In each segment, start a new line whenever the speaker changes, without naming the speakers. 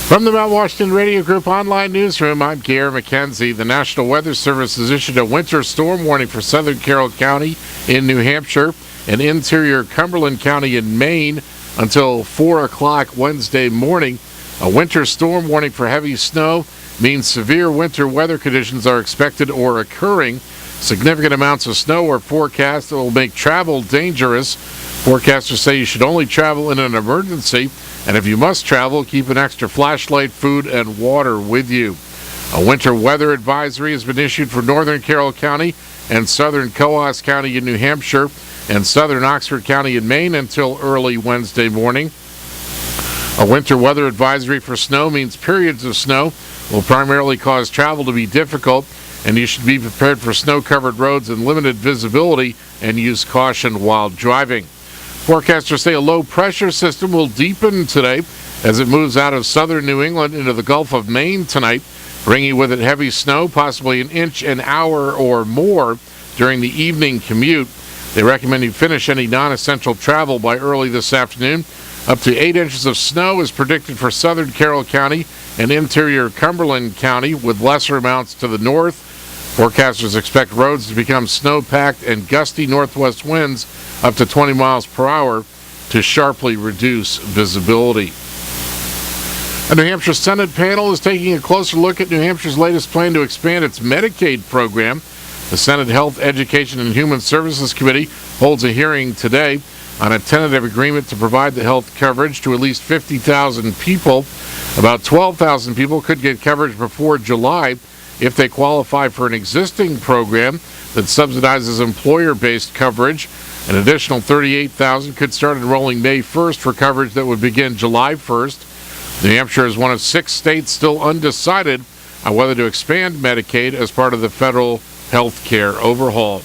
From the Mount Washington Radio Group Online Newsroom, I'm Gare McKenzie. The National Weather Service has issued a winter storm warning for southern Carroll County in New Hampshire and interior Cumberland County in Maine until 4 o'clock Wednesday morning. A winter storm warning for heavy snow means severe winter weather conditions are expected or occurring. Significant amounts of snow are forecast that will make travel dangerous. Forecasters say you should only travel in an emergency, and if you must travel, keep an extra flashlight, food, and water with you. A winter weather advisory has been issued for northern Carroll County and southern Coos County in New Hampshire and southern Oxford County in Maine until early Wednesday morning. A winter weather advisory for snow means periods of snow will primarily cause travel to be difficult, and you should be prepared for snow-covered roads and limited visibility and use caution while driving. Forecasters say a low-pressure system will deepen today as it moves out of southern New England into the Gulf of Maine tonight, bringing with it heavy snow, possibly an inch an hour or more during the evening commute. They recommend you finish any non-essential travel by early this afternoon. Up to 8 inches of snow is predicted for southern Carroll County and interior Cumberland County, with lesser amounts to the north. Forecasters expect roads to become snow-packed and gusty northwest winds up to 20 miles per hour to sharply reduce visibility. A New Hampshire Senate panel is taking a closer look at New Hampshire's latest plan to expand its Medicaid program. The Senate Health, Education, and Human Services Committee holds a hearing today on a tentative agreement to provide the health coverage to at least 50,000 people. About 12,000 people could get coverage before July if they qualify for an existing program that subsidizes employer-based coverage. An additional 38,000 could start enrolling May 1st for coverage that would begin July 1st. New Hampshire is one of 6 states still undecided on whether to expand Medicaid as part of the federal health care overhaul.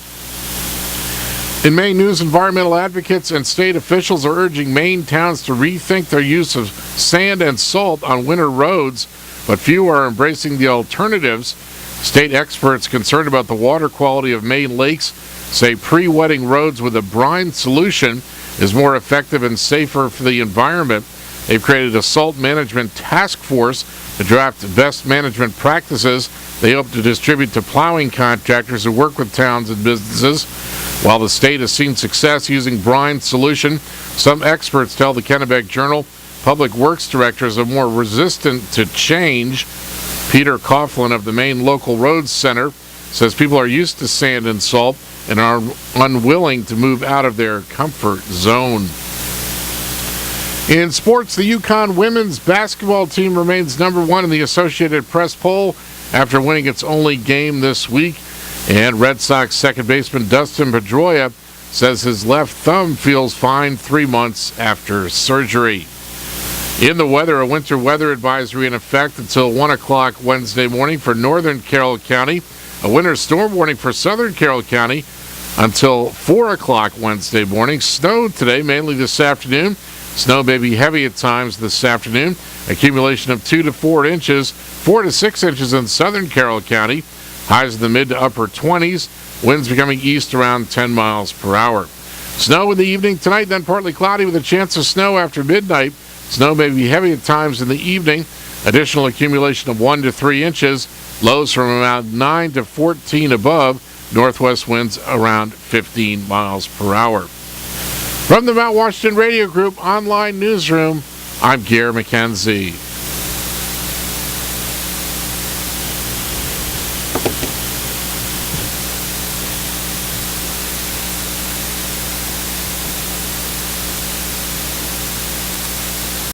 In Maine news, environmental advocates and state officials are urging Maine towns to rethink their use of sand and salt on winter roads, but few are embracing the alternatives. State experts concerned about the water quality of Maine lakes say pre-wetting roads with a brine solution is more effective and safer for the environment. They've created a salt management task force to draft best management practices they hope to distribute to plowing contractors who work with towns and businesses. While the state has seen success using brine solution, some experts tell the Kennebec Journal public works directors are more resistant to change. Peter Coughlin of the Maine Local Roads Center says people are used to sand and salt and are unwilling to move out of their comfort zone. In sports, the UConn women's basketball team remains number 1 in the Associated Press poll after winning its only game this week. And Red Sox second baseman Dustin Pedroia says his left thumb feels fine 3 months after surgery. In the weather, a winter weather advisory in effect until 1 o'clock Wednesday morning for northern Carroll County. A winter storm warning for southern Carroll County until 4 o'clock Wednesday morning. Snow today, mainly this afternoon. Snow may be heavy at times this afternoon. Accumulation of 2 to 4 inches, 4 to 6 inches in southern Carroll County. Highs in the mid to upper 20s. Winds becoming east around 10 miles per hour. Snow in the evening tonight, then partly cloudy with a chance of snow after midnight. Snow may be heavy at times in the evening. Additional accumulation of 1 to 3 inches. Lows from around 9 to 14 above. Northwest winds around 15 miles per hour. From the Mount Washington Radio Group Online Newsroom, I'm Gare McKenzie.